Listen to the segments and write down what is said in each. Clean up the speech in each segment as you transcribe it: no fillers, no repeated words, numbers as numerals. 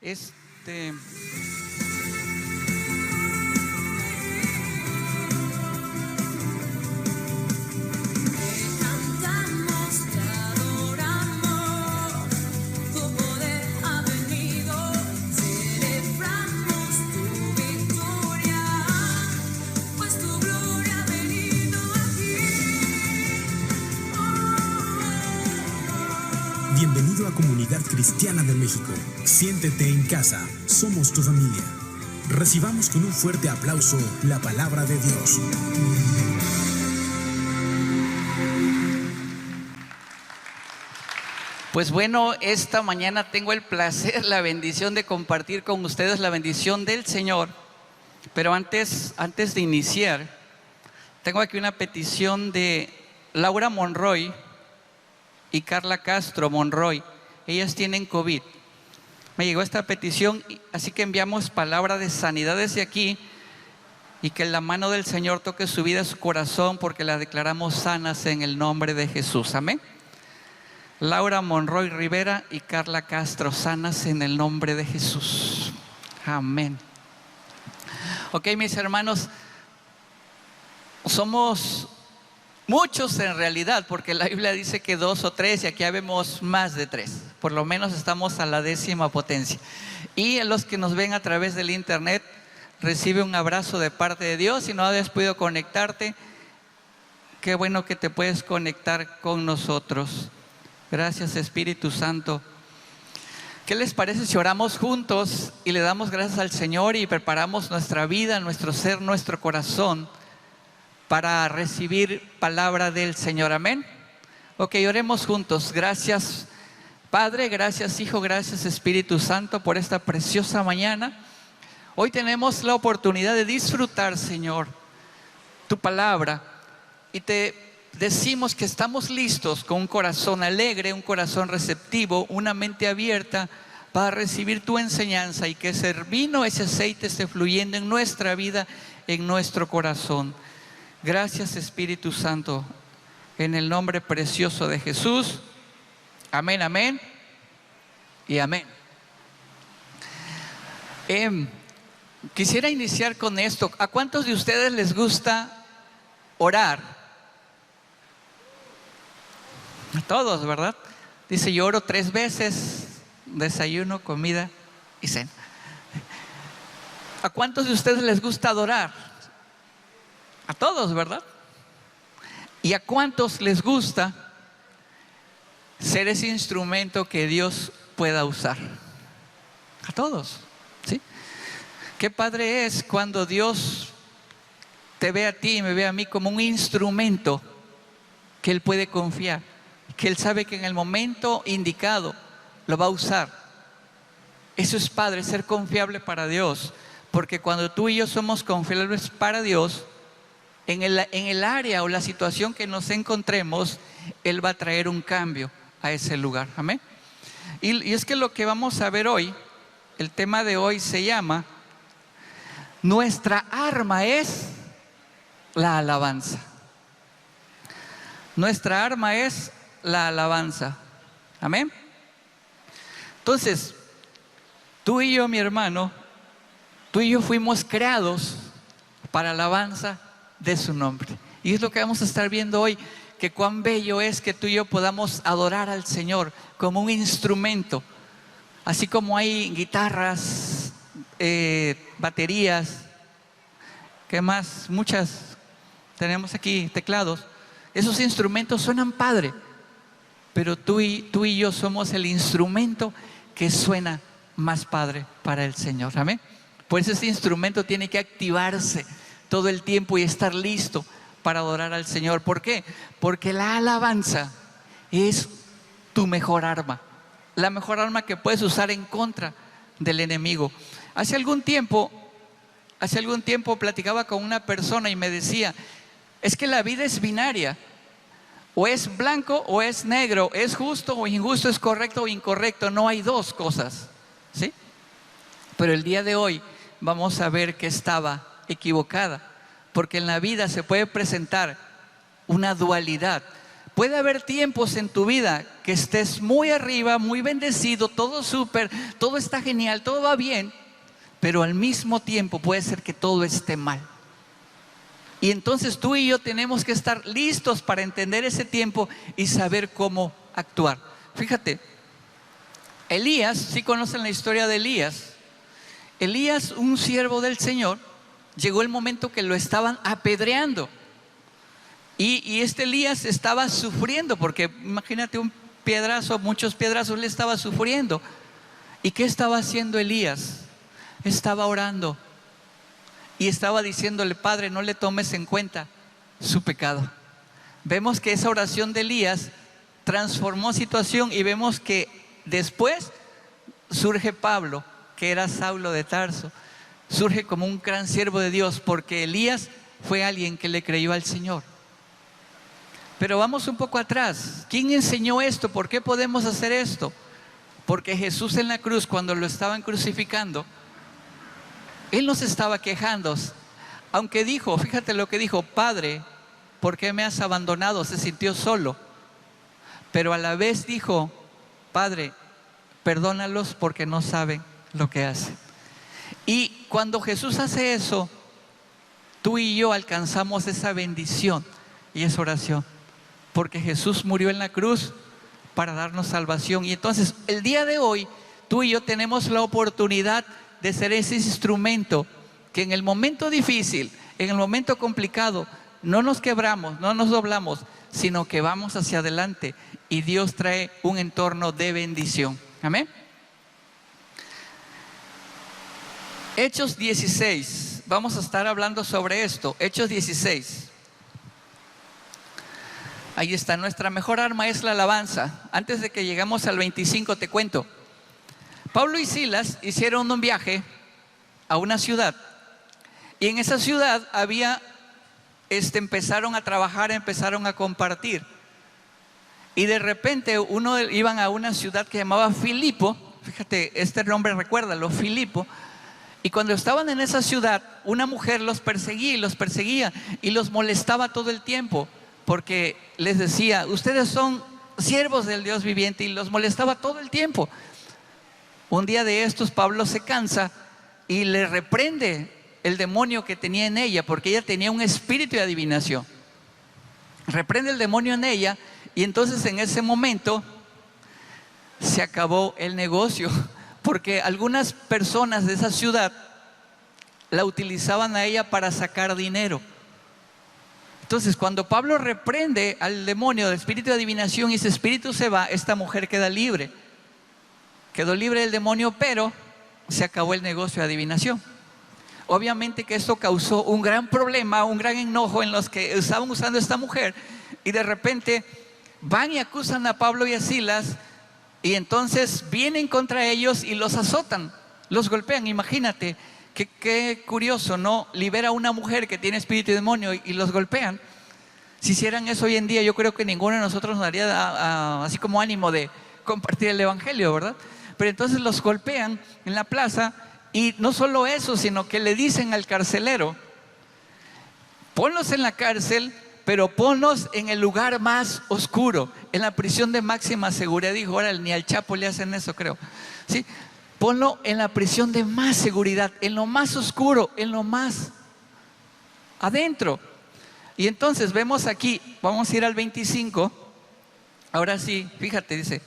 Este, Bienvenido a Comunidad Cristiana de México. Siéntete en casa, somos tu familia. Recibamos con un fuerte aplauso la palabra de Dios. Pues bueno, esta mañana tengo el placer, la bendición de compartir con ustedes la bendición del Señor. Pero antes de iniciar, tengo aquí una petición de Laura Monroy y Carla Castro Monroy. Ellas tienen COVID. Me llegó esta petición, así que enviamos palabra de sanidad desde aquí y que la mano del Señor toque su vida, su corazón, porque las declaramos sanas en el nombre de Jesús. Amén. Laura Monroy Rivera y Carla Castro, sanas en el nombre de Jesús. Amén. Ok, mis hermanos, somos muchos en realidad, porque la Biblia dice que 2 o 3 y aquí habemos más de 3. Por lo menos estamos a la 10ª potencia. Y a los que nos ven a través del internet, recibe un abrazo de parte de Dios. Si no habías podido conectarte, qué bueno que te puedes conectar con nosotros. Gracias, Espíritu Santo. ¿Qué les parece si oramos juntos y le damos gracias al Señor y preparamos nuestra vida, nuestro ser, nuestro corazón para recibir palabra del Señor? Amén. Ok, oremos juntos. Gracias, Padre, gracias, Hijo, gracias, Espíritu Santo, por esta preciosa mañana. Hoy tenemos la oportunidad de disfrutar, Señor, tu palabra, y te decimos que estamos listos con un corazón alegre, un corazón receptivo, una mente abierta para recibir tu enseñanza, y que ese vino, ese aceite esté fluyendo en nuestra vida, en nuestro corazón. Gracias, Espíritu Santo, en el nombre precioso de Jesús. Amén, amén y amén. Quisiera iniciar con esto. ¿A cuántos de ustedes les gusta orar? A todos, ¿verdad? Dice, yo oro 3 veces, desayuno, comida y cena. ¿A cuántos de ustedes les gusta adorar? A todos, ¿verdad? ¿Y a cuántos les gusta ser ese instrumento que Dios pueda usar? A todos, ¿sí? Qué padre es cuando Dios te ve a ti y me ve a mí como un instrumento que Él puede confiar, que Él sabe que en el momento indicado lo va a usar. Eso es padre, ser confiable para Dios, porque cuando tú y yo somos confiables para Dios, en el área o la situación que nos encontremos, Él va a traer un cambio a ese lugar. Amén. Y es que lo que vamos a ver hoy, el tema de hoy se llama: nuestra arma es la alabanza. Nuestra arma es la alabanza. Amén. Entonces, tú y yo, mi hermano, tú y yo fuimos creados para alabanza de su nombre. Y es lo que vamos a estar viendo hoy, que cuán bello es que tú y yo podamos adorar al Señor como un instrumento. Así como hay guitarras, baterías, ¿qué más? Muchas, tenemos aquí teclados. Esos instrumentos suenan padre, pero tú y yo somos el instrumento que suena más padre para el Señor. Amén. Por eso ese instrumento tiene que activarse todo el tiempo y estar listo para adorar al Señor. ¿Por qué? Porque la alabanza es tu mejor arma, la mejor arma que puedes usar en contra del enemigo. Hace algún tiempo platicaba con una persona y me decía: es que la vida es binaria, o es blanco o es negro, es justo o injusto, es correcto o incorrecto, no hay dos cosas, ¿sí? Pero el día de hoy vamos a ver que estaba equivocada, porque en la vida se puede presentar una dualidad, Puede haber tiempos en tu vida que estés muy arriba, muy bendecido, todo súper, todo está genial, todo va bien, pero al mismo tiempo puede ser que todo esté mal. Y entonces tú y yo tenemos que estar listos para entender ese tiempo y saber cómo actuar. Fíjate, Elías, ¿sí conocen la historia de Elías? Elías, un siervo del Señor, llegó el momento que lo estaban apedreando. Y este Elías estaba sufriendo, porque imagínate un piedrazo, muchos piedrazos, le estaba sufriendo. ¿Y qué estaba haciendo Elías? Estaba orando y estaba diciéndole: Padre, no le tomes en cuenta su pecado. Vemos que esa oración de Elías transformó situación, y vemos que después surge Pablo, que era Saulo de Tarso. Surge como un gran siervo de Dios, porque Elías fue alguien que le creyó al Señor. Pero vamos un poco atrás. ¿Quién enseñó esto? ¿Por qué podemos hacer esto? Porque Jesús en la cruz, cuando lo estaban crucificando, Él no se estaba quejando. Aunque dijo, fíjate lo que dijo: Padre, ¿por qué me has abandonado? Se sintió solo. Pero a la vez dijo: Padre, perdónalos porque no saben lo que hacen. Y cuando Jesús hace eso, tú y yo alcanzamos esa bendición y esa oración, porque Jesús murió en la cruz para darnos salvación. Y entonces el día de hoy tú y yo tenemos la oportunidad de ser ese instrumento que en el momento difícil, en el momento complicado, no nos quebramos, no nos doblamos, sino que vamos hacia adelante, y Dios trae un entorno de bendición. Amén. Hechos 16, vamos a estar hablando sobre esto. Hechos 16. Ahí está, nuestra mejor arma es la alabanza. Antes de que lleguemos al 25 te cuento. Pablo y Silas hicieron un viaje a una ciudad, y en esa ciudad empezaron a trabajar, empezaron a compartir. Y de repente iban a una ciudad que llamaba Filipo. Fíjate, este nombre, recuérdalo, Filipo. Y cuando estaban en esa ciudad, una mujer los perseguía y los molestaba todo el tiempo, porque les decía: ustedes son siervos del Dios viviente, y los molestaba todo el tiempo. Un día de estos, Pablo se cansa y le reprende el demonio que tenía en ella, porque ella tenía un espíritu de adivinación. Reprende el demonio en ella, y entonces en ese momento se acabó el negocio, porque algunas personas de esa ciudad la utilizaban a ella para sacar dinero. Entonces, cuando Pablo reprende al demonio del espíritu de adivinación y ese espíritu se va, esta mujer queda libre. Quedó libre del demonio, pero se acabó el negocio de adivinación. Obviamente que esto causó un gran problema, un gran enojo en los que estaban usando a esta mujer, y de repente van y acusan a Pablo y a Silas, y entonces vienen contra ellos y los azotan, los golpean. Imagínate, qué curioso, ¿no? Libera a una mujer que tiene espíritu de demonio y los golpean. Si hicieran eso hoy en día, yo creo que ninguno de nosotros nos daría así como ánimo de compartir el evangelio, ¿verdad? Pero entonces los golpean en la plaza, y no solo eso, sino que le dicen al carcelero: ponlos en la cárcel, pero ponlos en el lugar más oscuro, en la prisión de máxima seguridad. Dijo: ahora ni al Chapo le hacen eso, creo. ¿Sí? Ponlo en la prisión de más seguridad, en lo más oscuro, en lo más adentro. Y entonces vemos aquí, vamos a ir al 25. Ahora sí, fíjate, dice: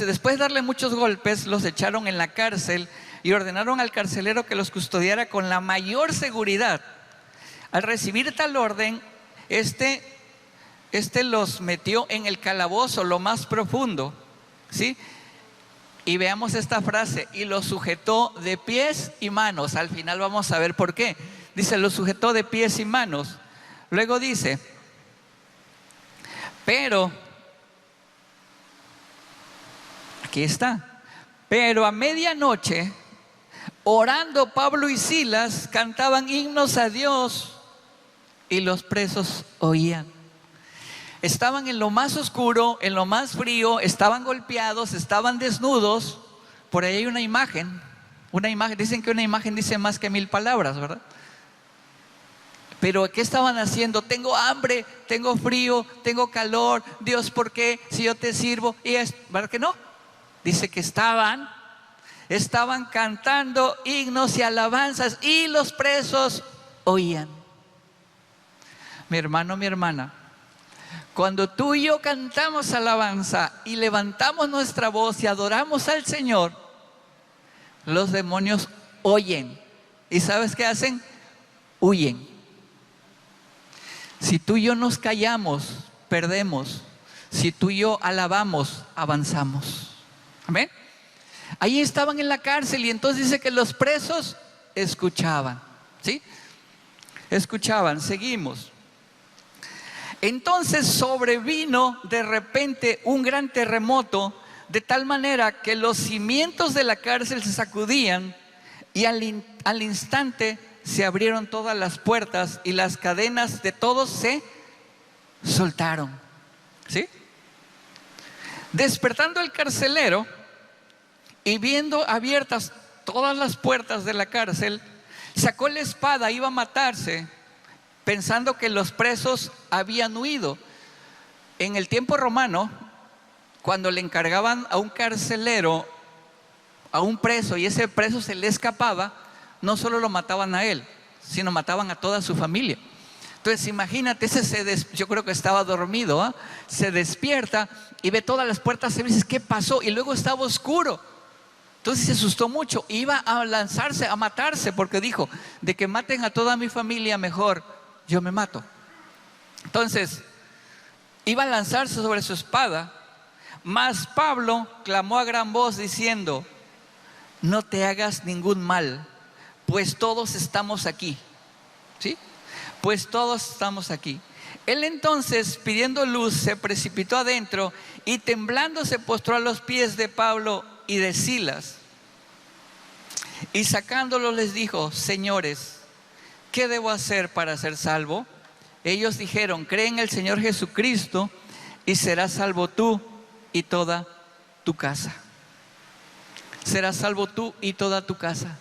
después de darle muchos golpes, los echaron en la cárcel y ordenaron al carcelero que los custodiara con la mayor seguridad. Al recibir tal orden, este los metió en el calabozo, lo más profundo, ¿sí? Y veamos esta frase: y los sujetó de pies y manos. Al final vamos a ver por qué. Dice: los sujetó de pies y manos. Luego dice: pero, aquí está, pero a medianoche, orando, Pablo y Silas cantaban himnos a Dios, y los presos oían. Estaban en lo más oscuro, en lo más frío, estaban golpeados, estaban desnudos. Por ahí hay una imagen. Dicen que una imagen dice más que 1000 palabras, ¿verdad? Pero ¿qué estaban haciendo? Tengo hambre, tengo frío, tengo calor. Dios, ¿por qué? Si yo te sirvo. Y es, ¿verdad que no? Dice que estaban cantando himnos y alabanzas y los presos oían. Mi hermano, mi hermana, cuando tú y yo cantamos alabanza y levantamos nuestra voz y adoramos al Señor, los demonios oyen. ¿Y sabes qué hacen? Huyen. Si tú y yo nos callamos, perdemos. Si tú y yo alabamos, avanzamos. Amén. Ahí estaban en la cárcel y entonces dice que los presos escuchaban. ¿Sí? Escuchaban, seguimos. Entonces sobrevino de repente un gran terremoto, de tal manera que los cimientos de la cárcel se sacudían y al instante se abrieron todas las puertas y las cadenas de todos se soltaron. ¿Sí? Despertando el carcelero y viendo abiertas todas las puertas de la cárcel, sacó la espada, iba a matarse, pensando que los presos habían huido. En el tiempo romano, cuando le encargaban a un carcelero, a un preso, y ese preso se le escapaba, no solo lo mataban a él, sino mataban a toda su familia. Entonces imagínate, yo creo que estaba dormido, ¿eh? Se despierta y ve todas las puertas y dice, ¿qué pasó? Y luego estaba oscuro. Entonces se asustó mucho, iba a lanzarse, a matarse, porque dijo, de que maten a toda mi familia, mejor yo me mato. Entonces iba a lanzarse sobre su espada, mas Pablo clamó a gran voz diciendo, no te hagas ningún mal, pues todos estamos aquí. ¿Sí? Pues todos estamos aquí. Él entonces, pidiendo luz, se precipitó adentro y temblando se postró a los pies de Pablo y de Silas. Y sacándolos les dijo, señores, ¿qué debo hacer para ser salvo? Ellos dijeron, cree en el Señor Jesucristo y serás salvo tú y toda tu casa. Serás salvo tú y toda tu casa.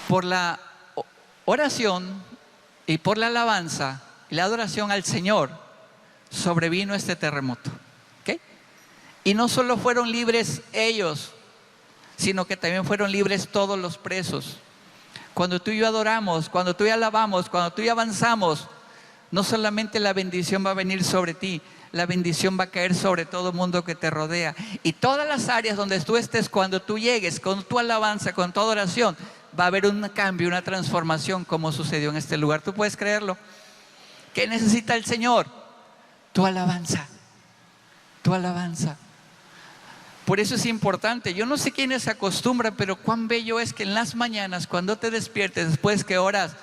Por la oración y por la alabanza y la adoración al Señor sobrevino este terremoto. ¿Okay? Y no solo fueron libres ellos, sino que también fueron libres todos los presos. Cuando tú y yo adoramos, cuando tú y yo alabamos, cuando tú y yo avanzamos, no solamente la bendición va a venir sobre ti, la bendición va a caer sobre todo el mundo que te rodea. Y todas las áreas donde tú estés, cuando tú llegues, con tu alabanza, con tu adoración, va a haber un cambio, una transformación, como sucedió en este lugar. ¿Tú puedes creerlo? ¿Qué necesita el Señor? Tu alabanza. Tu alabanza. Por eso es importante. Yo no sé quiénes se acostumbran, pero cuán bello es que en las mañanas, cuando te despiertes, después que oras,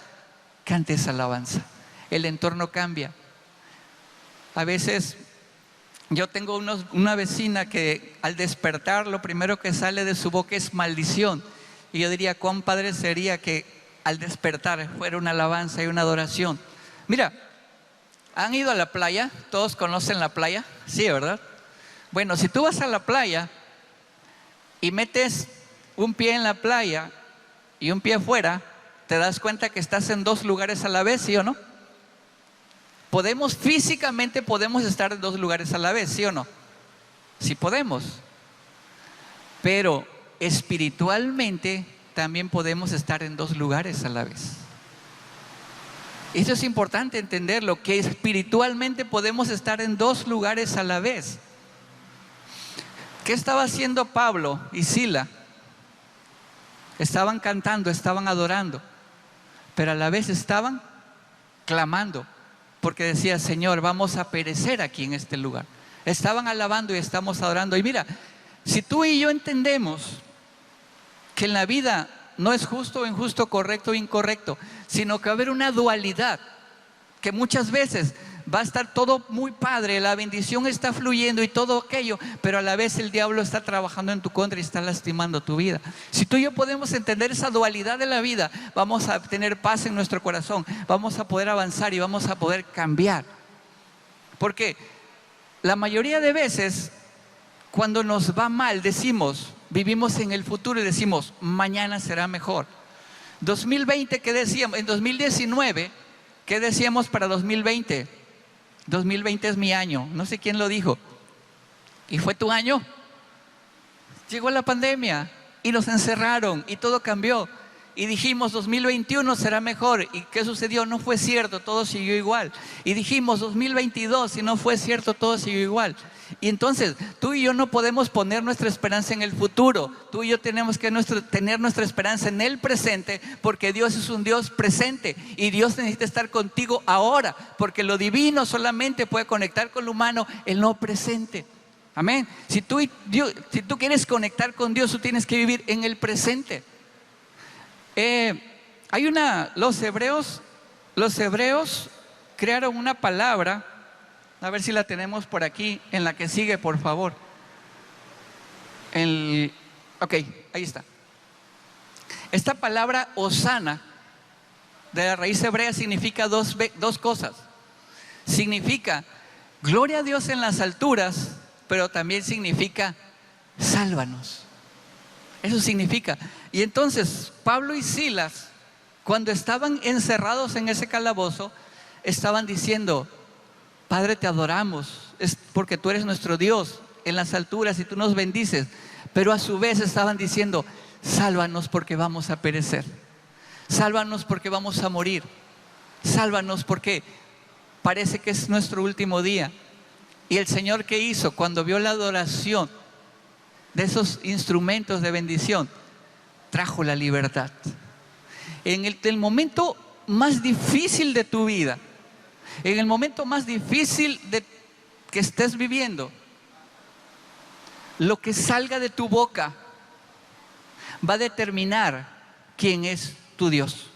cantes alabanza. El entorno cambia. A veces yo tengo una vecina que al despertar lo primero que sale de su boca es maldición. Y yo diría, cuán padre sería que al despertar fuera una alabanza y una adoración. Mira, ¿han ido a la playa? ¿Todos conocen la playa? Sí, ¿verdad? Bueno, si tú vas a la playa y metes un pie en la playa y un pie afuera, te das cuenta que estás en dos lugares a la vez, ¿sí o no? Físicamente podemos estar en dos lugares a la vez, ¿sí o no? Sí podemos. Pero espiritualmente también podemos estar en dos lugares a la vez. Eso es importante entenderlo, que espiritualmente podemos estar en dos lugares a la vez. ¿Qué estaba haciendo Pablo y Sila? Estaban cantando, estaban adorando, pero a la vez estaban clamando, porque decía, Señor, vamos a perecer aquí en este lugar. Estaban alabando y estamos adorando. Y mira, si tú y yo entendemos que en la vida no es justo o injusto, correcto o incorrecto, sino que va a haber una dualidad, que muchas veces va a estar todo muy padre, la bendición está fluyendo y todo aquello, pero a la vez el diablo está trabajando en tu contra y está lastimando tu vida. Si tú y yo podemos entender esa dualidad de la vida, vamos a tener paz en nuestro corazón, vamos a poder avanzar y vamos a poder cambiar. Porque la mayoría de veces, cuando nos va mal, vivimos en el futuro y decimos, mañana será mejor. 2020, ¿qué decíamos? En 2019, ¿qué decíamos para 2020? 2020 es mi año, no sé quién lo dijo. ¿Y fue tu año? Llegó la pandemia y nos encerraron y todo cambió. Y dijimos 2021 será mejor. ¿Y qué sucedió? No fue cierto, todo siguió igual. Y dijimos 2022 y no fue cierto, todo siguió igual. Y entonces tú y yo no podemos poner nuestra esperanza en el futuro. Tú y yo tenemos que tener nuestra esperanza en el presente, porque Dios es un Dios presente y Dios necesita estar contigo ahora, porque lo divino solamente puede conectar con lo humano, el no presente. Amén. Si tú quieres conectar con Dios, tú tienes que vivir en el presente. Los hebreos crearon una palabra, a ver si la tenemos por aquí, en la que sigue, por favor. Ok, ahí está. Esta palabra Hosana, de la raíz hebrea, significa dos cosas. Significa gloria a Dios en las alturas, pero también significa sálvanos. Eso significa. Y entonces Pablo y Silas, cuando estaban encerrados en ese calabozo, estaban diciendo: Padre, te adoramos, es porque tú eres nuestro Dios en las alturas y tú nos bendices. Pero a su vez estaban diciendo: sálvanos porque vamos a perecer, sálvanos porque vamos a morir, sálvanos porque parece que es nuestro último día. Y el Señor, ¿qué hizo? Cuando vio la adoración de esos instrumentos de bendición, trajo la libertad. En el momento más difícil de tu vida, en el momento más difícil que estés viviendo, lo que salga de tu boca va a determinar quién es tu Dios.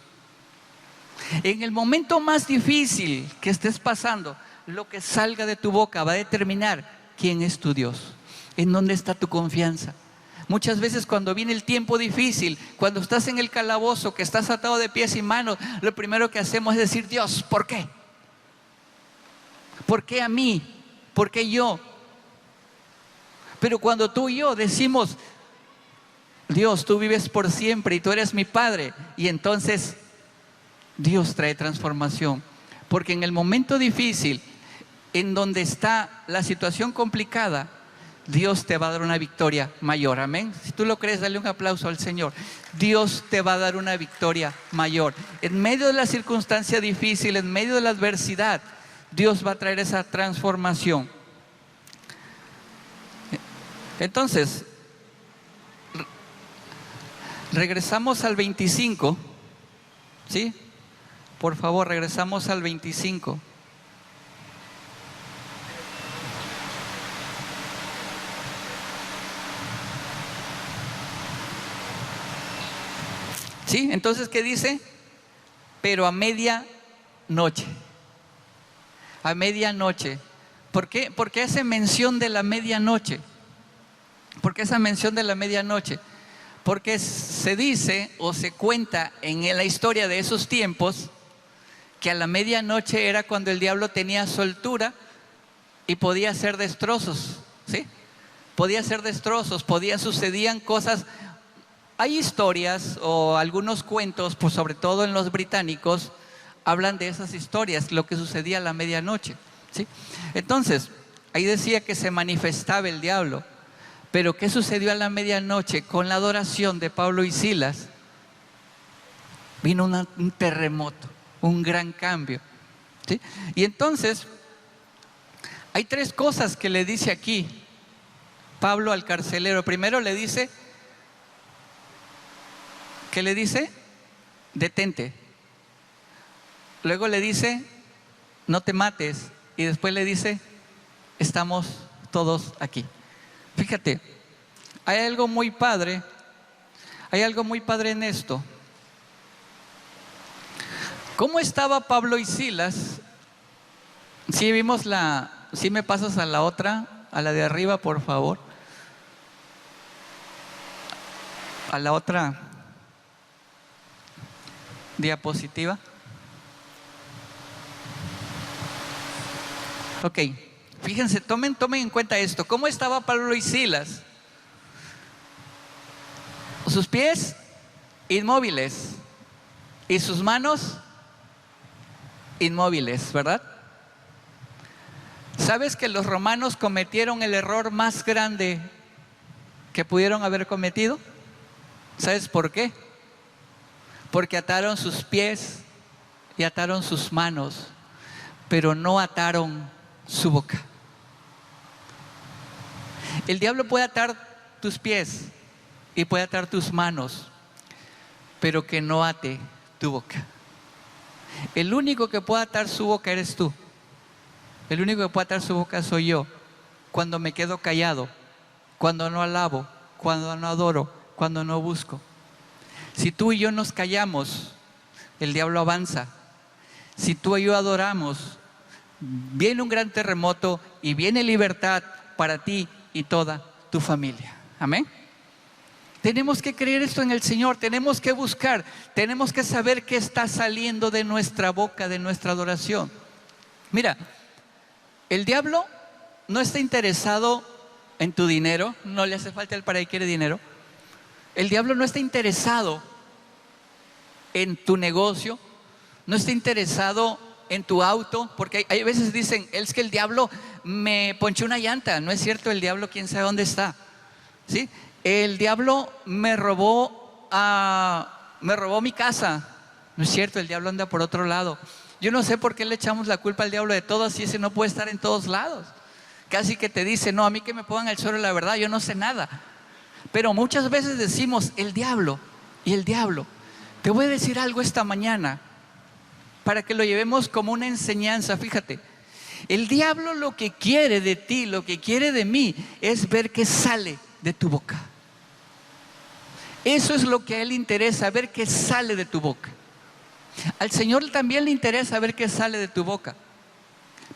En el momento más difícil que estés pasando, lo que salga de tu boca va a determinar quién es tu Dios. ¿En dónde está tu confianza? Muchas veces cuando viene el tiempo difícil, cuando estás en el calabozo, que estás atado de pies y manos, lo primero que hacemos es decir: Dios, ¿por qué? ¿Por qué a mí? ¿Por qué yo? Pero cuando tú y yo decimos: Dios, tú vives por siempre y tú eres mi Padre, y entonces Dios trae transformación. Porque en el momento difícil, en donde está la situación complicada, Dios te va a dar una victoria mayor. Amén. Si tú lo crees, dale un aplauso al Señor. Dios te va a dar una victoria mayor. En medio de la circunstancia difícil, en medio de la adversidad, Dios va a traer esa transformación. Entonces, regresamos al 25. ¿Sí? Por favor, regresamos al 25. ¿Sí? Entonces, ¿qué dice? Pero a medianoche. A medianoche. ¿Por qué? Porque hace mención de la medianoche. ¿Por qué esa mención de la medianoche? Porque se dice o se cuenta en la historia de esos tiempos que a la medianoche era cuando el diablo tenía soltura y podía hacer destrozos. ¿Sí? Podía hacer destrozos, sucedían cosas. Hay historias o algunos cuentos, pues sobre todo en los británicos, hablan de esas historias, lo que sucedía a la medianoche. ¿Sí? Entonces, ahí decía que se manifestaba el diablo. Pero ¿qué sucedió a la medianoche? Con la adoración de Pablo y Silas, vino un terremoto, un gran cambio. ¿Sí? Y entonces, hay tres cosas que le dice aquí Pablo al carcelero. Primero le dice, ¿qué le dice? Detente. Luego le dice, no te mates. Y después le dice, estamos todos aquí. Fíjate, hay algo muy padre en esto. ¿Cómo estaba Pablo y Silas? Si vimos si me pasas a la otra, a la de arriba, por favor. A la otra diapositiva. Ok. Fíjense, tomen en cuenta esto. ¿Cómo estaba Pablo y Silas? Sus pies inmóviles, y sus manos inmóviles, ¿verdad? ¿Sabes que los romanos cometieron el error más grande que pudieron haber cometido? ¿Sabes por qué? Porque ataron sus pies y ataron sus manos, pero no ataron su boca. El diablo puede atar tus pies y puede atar tus manos, pero que no ate tu boca. El único que puede atar su boca eres tú. El único que puede atar su boca soy yo. Cuando me quedo callado, cuando no alabo, cuando no adoro, cuando no busco. Si tú y yo nos callamos, el diablo avanza. Si tú y yo adoramos, viene un gran terremoto y viene libertad para ti y toda tu familia. Amén. Tenemos que creer esto en el Señor, tenemos que buscar, tenemos que saber qué está saliendo de nuestra boca, de nuestra adoración. Mira, el diablo no está interesado en tu dinero, no le hace falta el para qué quiere dinero. El diablo no está interesado en tu negocio, no está interesado en tu auto, porque hay veces dicen, es que el diablo me ponchó una llanta. No es cierto, el diablo quién sabe dónde está, ¿sí? El diablo me robó mi casa. No es cierto, el diablo anda por otro lado. Yo no sé por qué le echamos la culpa al diablo de todo, si ese no puede estar en todos lados. Casi que te dice, no, a mí que me pongan el suelo la verdad, yo no sé nada. Pero muchas veces decimos, el diablo y el diablo. Te voy a decir algo esta mañana, para que lo llevemos como una enseñanza. Fíjate, el diablo lo que quiere de ti, lo que quiere de mí, es ver qué sale de tu boca. Eso es lo que a él le interesa, ver qué sale de tu boca. Al Señor también le interesa ver qué sale de tu boca.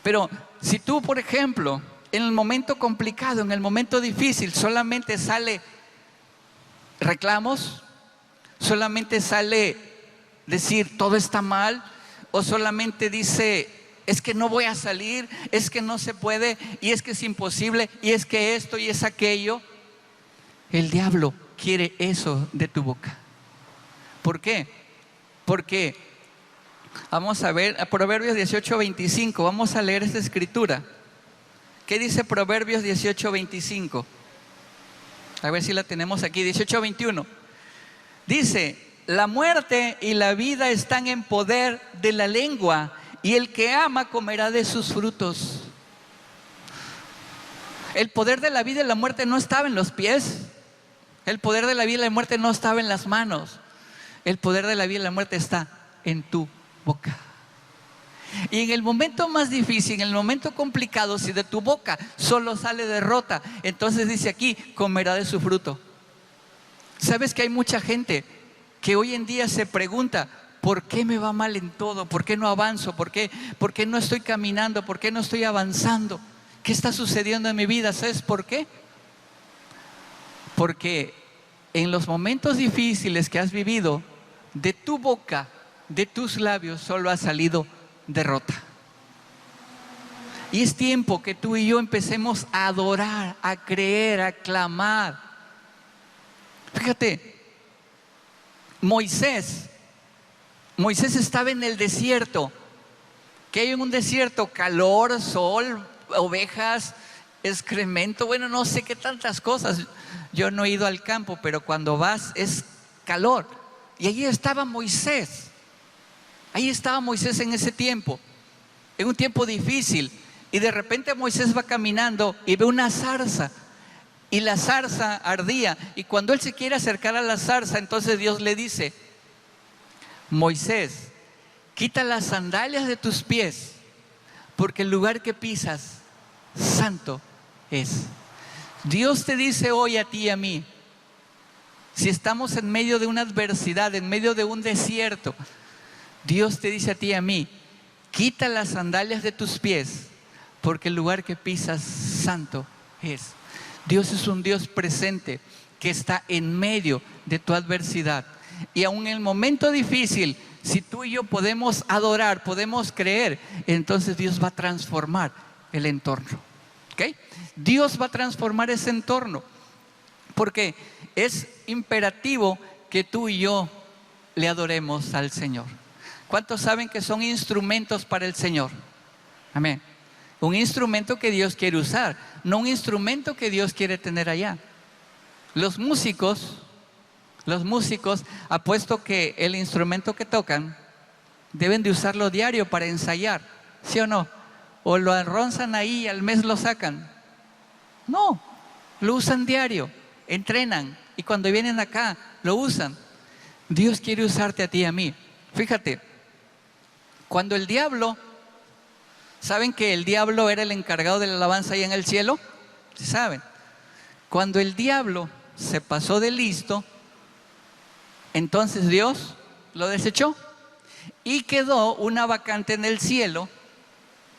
Pero si tú, por ejemplo, en el momento complicado, en el momento difícil, solamente sale reclamos, solamente sale decir todo está mal, o solamente dice es que no voy a salir, es que no se puede, y es que es imposible, y es que esto y es aquello. El diablo quiere eso de tu boca. ¿Por qué? Porque vamos a ver a Proverbios 18:25. Vamos a leer esta escritura. ¿Qué dice Proverbios 18:25? A ver si la tenemos aquí. 18:21. Dice: la muerte y la vida están en poder de la lengua, y el que ama comerá de sus frutos. El poder de la vida y la muerte no estaba en los pies. El poder de la vida y la muerte no estaba en las manos. El poder de la vida y la muerte está en tu boca. Y en el momento más difícil, en el momento complicado, si de tu boca solo sale derrota, entonces dice aquí, comerá de su fruto. ¿Sabes que hay mucha gente que hoy en día se pregunta, ¿por qué me va mal en todo? ¿Por qué no avanzo? ¿Por qué no estoy caminando? ¿Por qué no estoy avanzando? ¿Qué está sucediendo en mi vida? ¿Sabes por qué? Porque en los momentos difíciles que has vivido, de tu boca, de tus labios, solo ha salido derrota. Y es tiempo que tú y yo empecemos a adorar, a creer, a clamar. Fíjate, Moisés estaba en el desierto. ¿Qué hay en un desierto? Calor, sol, ovejas, excremento, bueno, no sé qué tantas cosas. Yo no he ido al campo, pero cuando vas es calor. Y allí estaba Moisés. Ahí estaba Moisés en ese tiempo, en un tiempo difícil. Y de repente Moisés va caminando y ve una zarza. Y la zarza ardía. Y cuando él se quiere acercar a la zarza, entonces Dios le dice: Moisés, quita las sandalias de tus pies, porque el lugar que pisas, santo es. Dios te dice hoy a ti y a mí, si estamos en medio de una adversidad, en medio de un desierto, Dios te dice a ti y a mí, quita las sandalias de tus pies, porque el lugar que pisas, santo es. Dios es un Dios presente que está en medio de tu adversidad. Y aun en el momento difícil, si tú y yo podemos adorar, podemos creer, entonces Dios va a transformar el entorno. ¿Okay? Dios va a transformar ese entorno. Porque es imperativo que tú y yo le adoremos al Señor. ¿Cuántos saben que son instrumentos para el Señor? Amén. Un instrumento que Dios quiere usar, no un instrumento que Dios quiere tener allá. Los músicos, apuesto que el instrumento que tocan deben de usarlo diario para ensayar, ¿sí o no? O lo arronzan ahí y al mes lo sacan. No, lo usan diario, entrenan y cuando vienen acá lo usan. Dios quiere usarte a ti y a mí. Fíjate, cuando el diablo, ¿saben que el diablo era el encargado de la alabanza ahí en el cielo? ¿Sí saben? Cuando el diablo se pasó de listo, entonces Dios lo desechó y quedó una vacante en el cielo.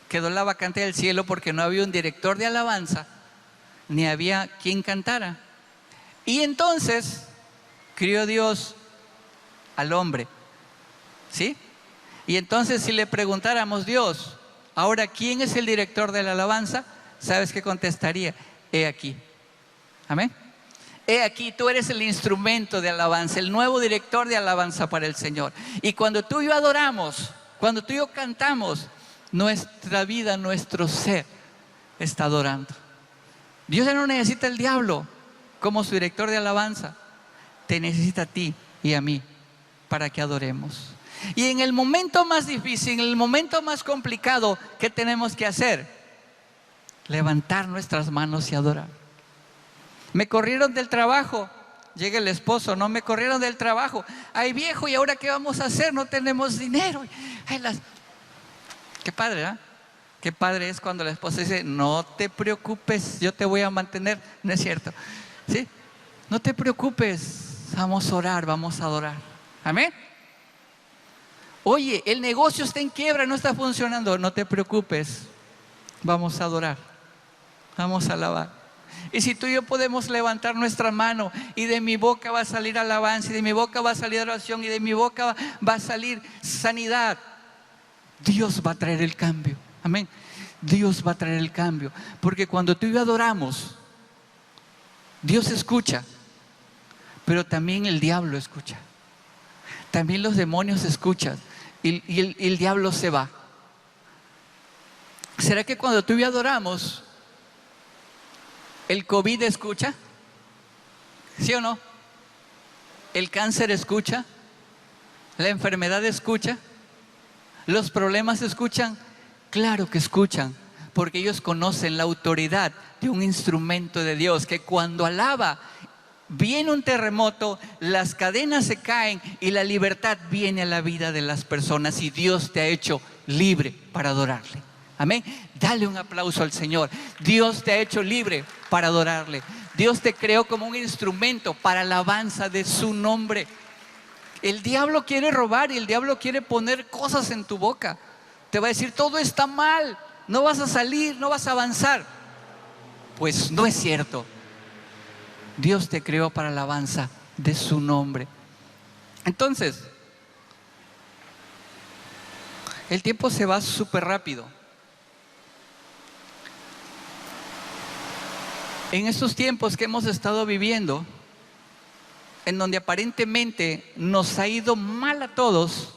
Quedó la vacante del cielo porque no había un director de alabanza, ni había quien cantara. Y entonces crió Dios al hombre, ¿sí? Y entonces si le preguntáramos, Dios, ahora, ¿quién es el director de la alabanza? ¿Sabes qué contestaría? He aquí. Amén. He aquí, tú eres el instrumento de alabanza, el nuevo director de alabanza para el Señor. Y cuando tú y yo adoramos, cuando tú y yo cantamos, nuestra vida, nuestro ser está adorando. Dios ya no necesita el diablo como su director de alabanza. Te necesita a ti y a mí para que adoremos. Y en el momento más difícil, en el momento más complicado, ¿qué tenemos que hacer? Levantar nuestras manos y adorar. Me corrieron del trabajo, llega el esposo, no me corrieron del trabajo. Ay, viejo, ¿y ahora qué vamos a hacer? No tenemos dinero. Ay, qué padre, ¿eh? Qué padre es cuando la esposa dice, no te preocupes, yo te voy a mantener. No es cierto, ¿sí? No te preocupes, vamos a orar, vamos a adorar. Amén. Oye, el negocio está en quiebra, no está funcionando. No te preocupes, vamos a adorar, vamos a alabar. Y si tú y yo podemos levantar nuestra mano y de mi boca va a salir alabanza, y de mi boca va a salir oración, y de mi boca va a salir sanidad, Dios va a traer el cambio. Amén. Dios va a traer el cambio. Porque cuando tú y yo adoramos, Dios escucha, pero también el diablo escucha. También los demonios escuchan y el diablo se va. ¿Será que cuando tú y yo adoramos, el COVID escucha? ¿Sí o no? ¿El cáncer escucha? ¿La enfermedad escucha? ¿Los problemas escuchan? Claro que escuchan, porque ellos conocen la autoridad de un instrumento de Dios que cuando alaba, viene un terremoto, las cadenas se caen y la libertad viene a la vida de las personas y Dios te ha hecho libre para adorarle. Amén. Dale un aplauso al Señor. Dios te ha hecho libre para adorarle. Dios te creó como un instrumento para alabanza de su nombre. El diablo quiere robar y el diablo quiere poner cosas en tu boca. Te va a decir, todo está mal, no vas a salir, no vas a avanzar. Pues no es cierto. Dios te creó para alabanza de su nombre. Entonces, el tiempo se va súper rápido. En estos tiempos que hemos estado viviendo, en donde aparentemente nos ha ido mal a todos,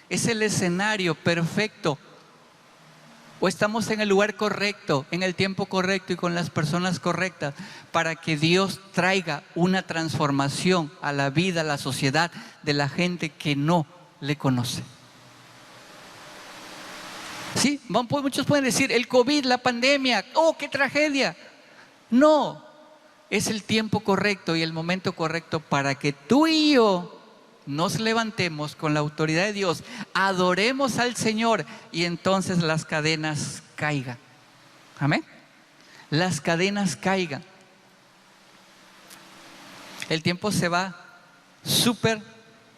es el escenario perfecto. O estamos en el lugar correcto, en el tiempo correcto y con las personas correctas para que Dios traiga una transformación a la vida, a la sociedad de la gente que no le conoce. Sí, muchos pueden decir, el COVID, la pandemia, oh, qué tragedia. No, es el tiempo correcto y el momento correcto para que tú y yo nos levantemos con la autoridad de Dios, adoremos al Señor y entonces las cadenas caigan. Amén. Las cadenas caigan. El tiempo se va súper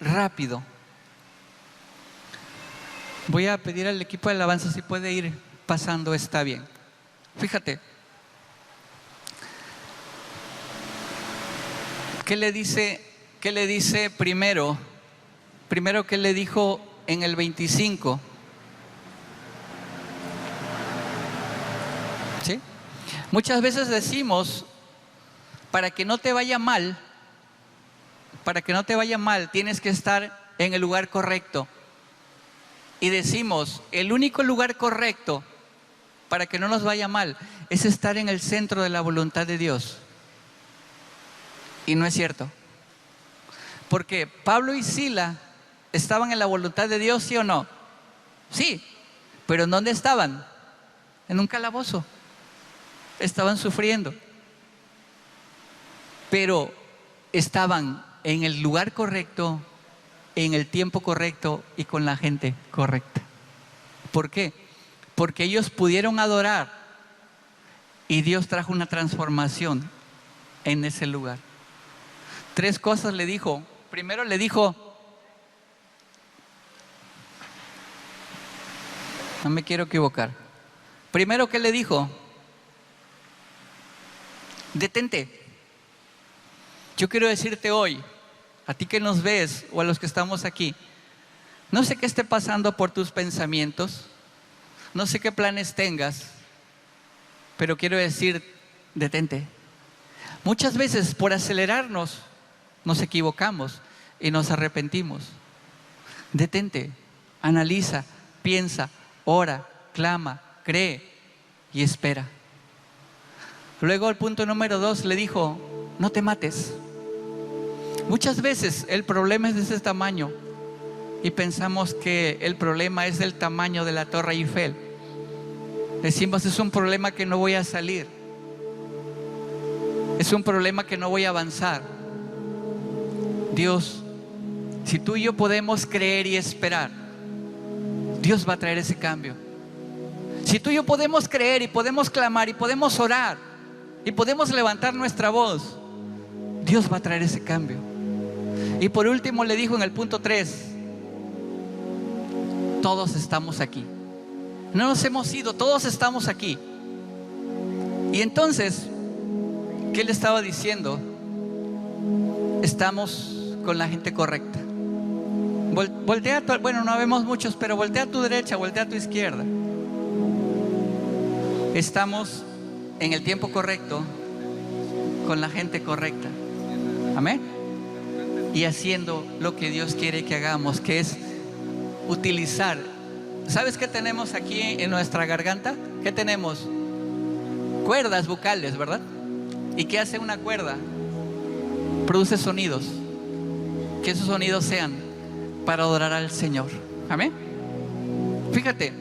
rápido. Voy a pedir al equipo de alabanza si puede ir pasando, está bien. Fíjate. ¿Qué le dice primero? Primero, ¿qué le dijo en el 25? ¿Sí? Muchas veces decimos, para que no te vaya mal, para que no te vaya mal, tienes que estar en el lugar correcto. Y decimos, el único lugar correcto para que no nos vaya mal es estar en el centro de la voluntad de Dios. Y no es cierto. Porque Pablo y Sila estaban en la voluntad de Dios, ¿sí o no? Sí. Pero ¿en dónde estaban? En un calabozo. Estaban sufriendo. Pero estaban en el lugar correcto, en el tiempo correcto y con la gente correcta. ¿Por qué? Porque ellos pudieron adorar y Dios trajo una transformación en ese lugar. 3 cosas le dijo. Primero le dijo, no me quiero equivocar. Primero, ¿qué le dijo? Detente. Yo quiero decirte hoy, a ti que nos ves o a los que estamos aquí, no sé qué esté pasando por tus pensamientos, no sé qué planes tengas, pero quiero decir, detente. Muchas veces por acelerarnos nos equivocamos y nos arrepentimos. Detente, analiza, piensa, ora, clama, cree y espera. Luego el punto número 2 le dijo, no te mates. Muchas veces el problema es de ese tamaño y pensamos que el problema es del tamaño de la Torre Eiffel. Decimos, es un problema que no voy a salir. Es un problema que no voy a avanzar. Dios, si tú y yo podemos creer y esperar, Dios va a traer ese cambio. Si tú y yo podemos creer y podemos clamar y podemos orar y podemos levantar nuestra voz, Dios va a traer ese cambio. Y por último le dijo en el punto 3, todos estamos aquí. No nos hemos ido, todos estamos aquí. Y entonces, ¿qué le estaba diciendo? Estamos con la gente correcta. Voltea bueno, no vemos muchos, pero voltea a tu derecha, voltea a tu izquierda. Estamos en el tiempo correcto, con la gente correcta. Amén. Y haciendo lo que Dios quiere que hagamos, que es utilizar. ¿Sabes qué tenemos aquí en nuestra garganta? ¿Qué tenemos? Cuerdas vocales, ¿verdad? ¿Y qué hace una cuerda? Produce sonidos. Que esos sonidos sean para adorar al Señor. Amén. Fíjate,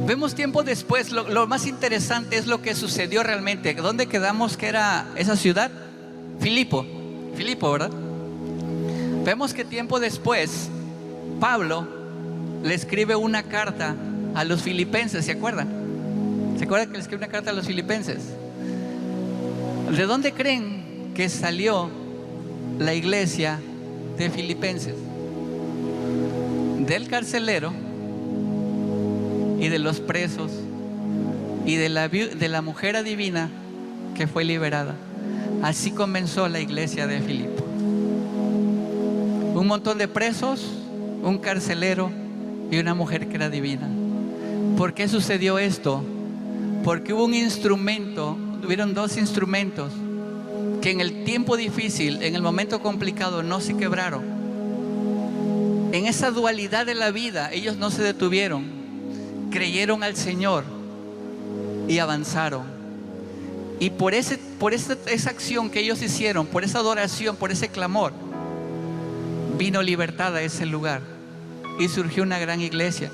vemos tiempo después. Lo más interesante es lo que sucedió realmente. ¿Dónde quedamos que era esa ciudad? Filipo, ¿verdad? Vemos que tiempo después Pablo le escribe una carta a los filipenses. ¿Se acuerdan? ¿Se acuerdan que le escribe una carta a los filipenses? ¿De dónde creen que salió la iglesia de Filipenses? Del carcelero y de los presos y de la mujer adivina que fue liberada. Así comenzó la iglesia de Filipo. Un montón de presos, un carcelero y una mujer que era divina. ¿Por qué sucedió esto? Porque hubo un instrumento, hubieron 2 instrumentos que en el tiempo difícil, en el momento complicado, no se quebraron. En esa dualidad de la vida, ellos no se detuvieron, creyeron al Señor y avanzaron. Y por esa acción que ellos hicieron, por esa adoración, por ese clamor, vino libertad a ese lugar y surgió una gran iglesia.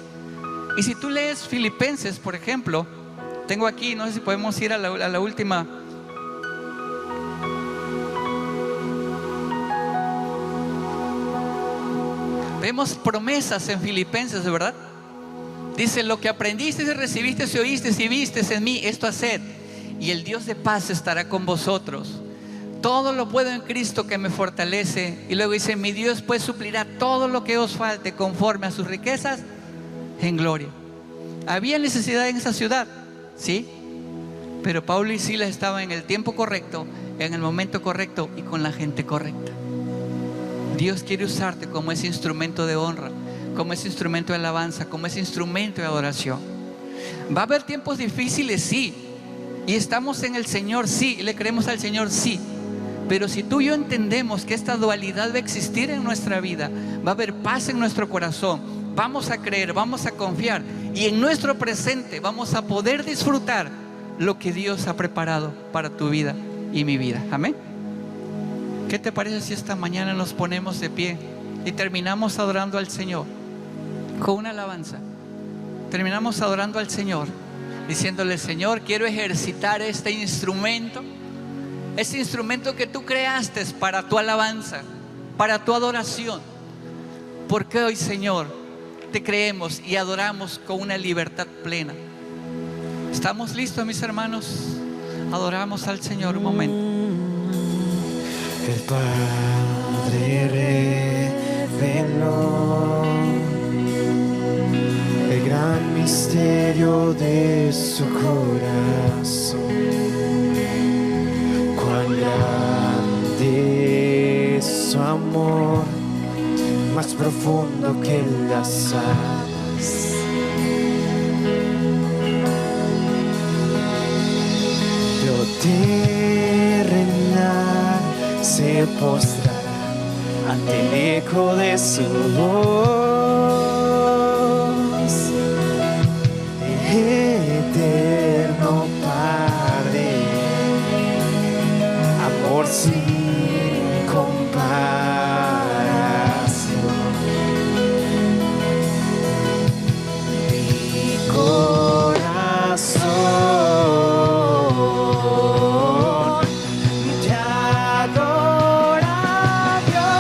Y si tú lees Filipenses, por ejemplo, tengo aquí, no sé si podemos ir a la última. Vemos promesas en Filipenses, ¿verdad? Dice, lo que aprendiste y recibiste y oíste y viste en mí, esto haced, y el Dios de paz estará con vosotros. Todo lo puedo en Cristo que me fortalece. Y luego dice, mi Dios pues suplirá todo lo que os falte conforme a sus riquezas en gloria. ¿Había necesidad en esa ciudad? Sí. Pero Pablo y Silas estaban en el tiempo correcto, en el momento correcto y con la gente correcta. Dios quiere usarte como ese instrumento de honra, como ese instrumento de alabanza, como ese instrumento de adoración. ¿Va a haber tiempos difíciles? Sí. ¿Y estamos en el Señor? Sí. ¿Le creemos al Señor? Sí. Pero si tú y yo entendemos que esta dualidad va a existir en nuestra vida, va a haber paz en nuestro corazón, vamos a creer, vamos a confiar, y en nuestro presente vamos a poder disfrutar lo que Dios ha preparado para tu vida y mi vida. Amén. ¿Qué te parece si esta mañana nos ponemos de pie y terminamos adorando al Señor con una alabanza? Terminamos adorando al Señor, diciéndole: Señor, quiero ejercitar este instrumento que tú creaste para tu alabanza, para tu adoración. Porque hoy, Señor, te creemos y adoramos con una libertad plena. ¿Estamos listos, mis hermanos? Adoramos al Señor un momento. El Padre reveló el gran misterio de su corazón. Cuán grande es su amor, más profundo que las aguas. Lo terrenal se postrará ante el eco de su voz. Eterno Padre, amor sin comparación. Mi corazón te adora, Dios.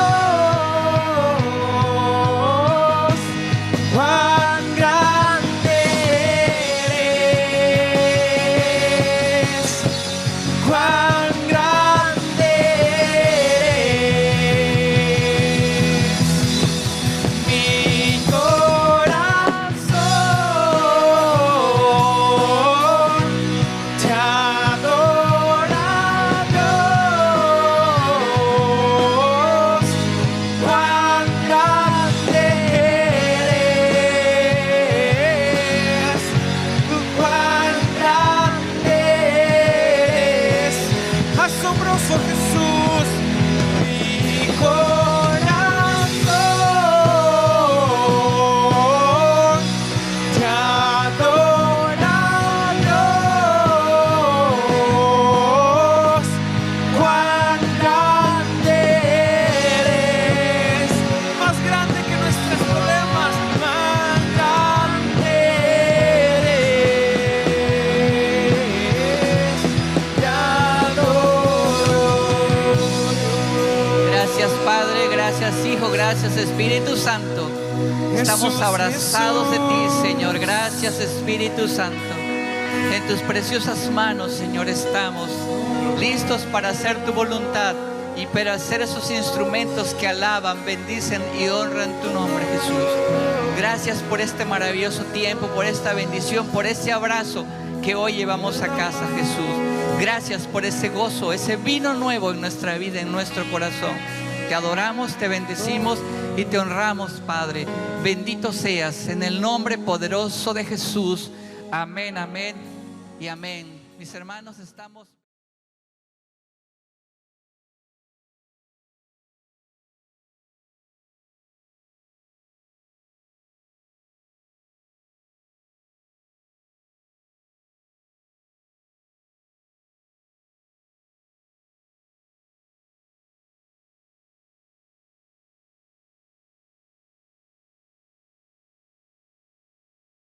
Cuán grande eres, cuán grande eres. Mi corazón te adora, Dios. Cuán grande eres, cuán grande eres. Asombroso Jesús. Mi corazón te adora, Dios. Cuán grande eres, más grande que nuestros problemas, más grande eres. Te adoro. Gracias, Padre, gracias, Hijo, gracias, Espíritu Santo. Estamos Jesús, abrazados de ti, Jesús. Señor. Gracias, Espíritu Santo. En tus preciosas manos, Señor, estamos listos para hacer tu voluntad y para ser esos instrumentos que alaban, bendicen y honran tu nombre, Jesús. Gracias por este maravilloso tiempo, por esta bendición, por ese abrazo que hoy llevamos a casa, Jesús. Gracias por ese gozo, ese vino nuevo en nuestra vida, en nuestro corazón. Te adoramos, te bendecimos y te honramos, Padre. Bendito seas en el nombre poderoso de Jesús. Amén, amén y amén. Mis hermanos, estamos...